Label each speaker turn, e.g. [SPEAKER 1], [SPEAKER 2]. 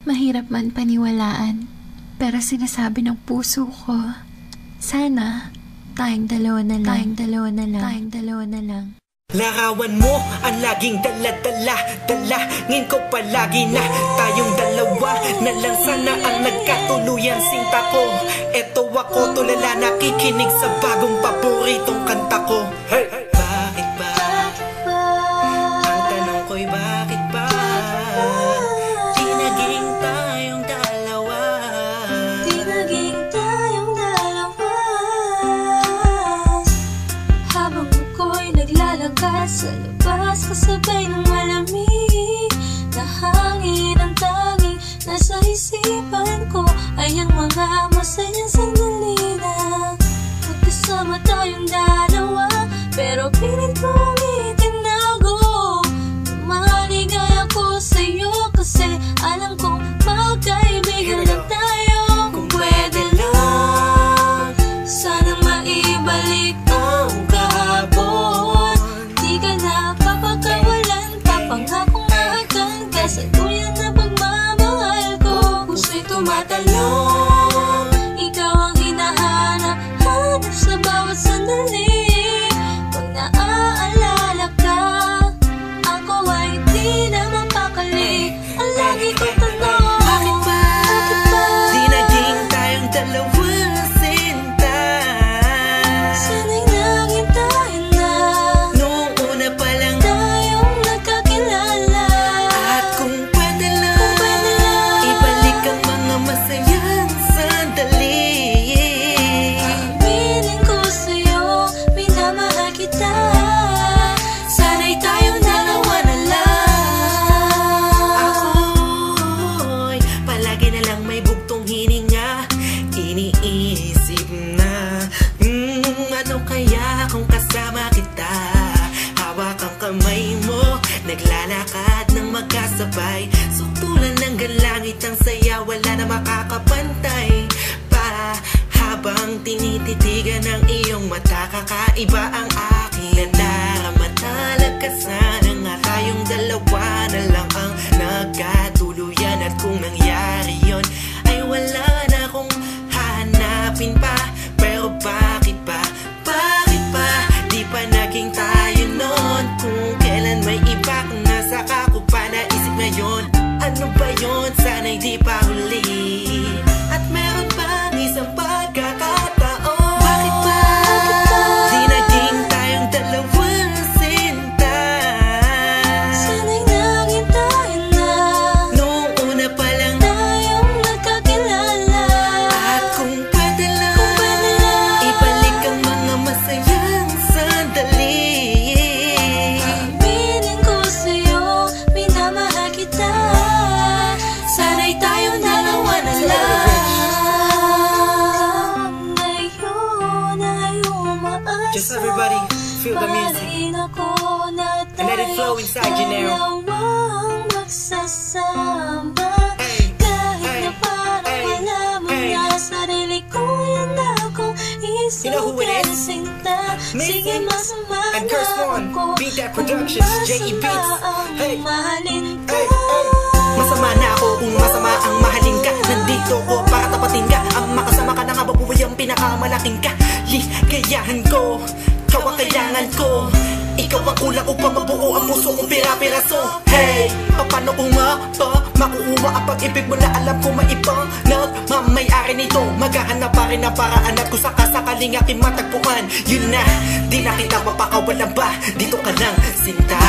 [SPEAKER 1] Mahirap man paniwalaan, pero sinasabi ng puso ko, sana tayong dalawa na lang, tayong dalawa na lang.
[SPEAKER 2] Larawan mo ang laging dala-dala, dalangin ko palagi na tayong dalawa na lang sana ang nagkatuluyan. Sinta ko, eto ako tulala, nakikinig sa bagong paboritong kanta ko. Hey! Bakit ba? Ang tanong ko'y bakit ba? Di naging tayong dalawa.
[SPEAKER 3] Di naging tayong dalawa. Habang ako'y naglalakad sa labas, kasabay ng malamig na hangin, ang tanging nasa isipan ko ay ang mga masayang sandali na magkasama tayong dalawa. Pero pilit kong itinago, maligay ako sa'yo kasi alam kong magkaibigan na tayo. Kung pwede lang, sana maibalik ang kahapon. Di ka na papakawalan, papangakong mahagkan ka sa tuyan na pagmamahal ko. Puso'y tumatalon, ikaw ang hinahanap, hanap sa bawat sandali. Pag naaalala ka, ako ay di na mapakali. Ang lagi kong tanong,
[SPEAKER 2] Bakit ba? Di naging tayong dalawa, sinta.
[SPEAKER 3] sana'y naging tayo na
[SPEAKER 2] Noong una pa lang,
[SPEAKER 3] tayong nagkakilala.
[SPEAKER 2] at kung pwede lang, ibalik ang mga masayang sandali.
[SPEAKER 3] Aminin ko sa'yo, minamahal kita. Sana'y tayong dalawa na lang.
[SPEAKER 2] Ako'y palagi na lang may bugtong hininga, iniisip na ano kaya kung kasama kita. Hawak ang kamay mo, naglalakad ng magkasabay, sutulan ng galangit ang saya, wala na makakapantay pa. Habang tinititigan ng iyong mata, kakaiba ang aking nadarama. Talaga sana nga tayong dalawa na lang ang nagkatuluyan. At kung nangyari yon, ay wala na akong hahanapin pa. Pero bakit ba? Bakit ba? Di pa naging tayo noon. Kung kailan may iba kung nasa ka ko pa naisip ngayon. Ano ba yon? Sana'y di pa huli. At meron pang isang pagkakataon. Bakit ba? Di naging tayong dalawa, sinta.
[SPEAKER 3] Sana'y naging tayo na
[SPEAKER 2] Noong una pa lang,
[SPEAKER 3] tayong nagkakilala.
[SPEAKER 2] at kung pwede lang, ibalik ang mga masayang sandali.
[SPEAKER 3] Aminin ko sa'yo, minamahal kita. Sana'y tayong dalawa na lang. Ngayon ay umaasa,
[SPEAKER 2] Just everybody, feel the music.
[SPEAKER 3] parin ako na
[SPEAKER 2] And let it flow inside you now.
[SPEAKER 3] dalawang magsasama.
[SPEAKER 2] Hey,
[SPEAKER 3] Kahit
[SPEAKER 2] hey,
[SPEAKER 3] na parang
[SPEAKER 2] hey,
[SPEAKER 3] wala mo
[SPEAKER 2] hey.
[SPEAKER 3] na sarili ko, yan akong
[SPEAKER 2] You know who it
[SPEAKER 3] isang
[SPEAKER 2] is?
[SPEAKER 3] sinta.
[SPEAKER 2] Missy
[SPEAKER 3] Sige, masama
[SPEAKER 2] and Curse
[SPEAKER 3] na
[SPEAKER 2] One,
[SPEAKER 3] ako
[SPEAKER 2] Beat That
[SPEAKER 3] kung
[SPEAKER 2] Productions, J.E. Beats.
[SPEAKER 3] masama ang
[SPEAKER 2] Hey,
[SPEAKER 3] mahalin ka.
[SPEAKER 2] hey, hey. Masama na ako kung masama ang mahalin ka. Nandito ko para tapatin ka. Ang makasama ka na nga babuhay ang pinakamalaking ka. Ligayahan ko, ikaw ang kailangan ko. Ikaw ang kulang upang mabuo ang puso kong pira-piraso. Hey, paano ko nga ba makuuha ang pag-ibig mo na alam ko maibang nagmamayari nito? Maghahanap pa rin ang paraan at kung sakasakaling aking matagpuan, yun na, di na kita mapakawalan ba? Dito ka lang, sinta.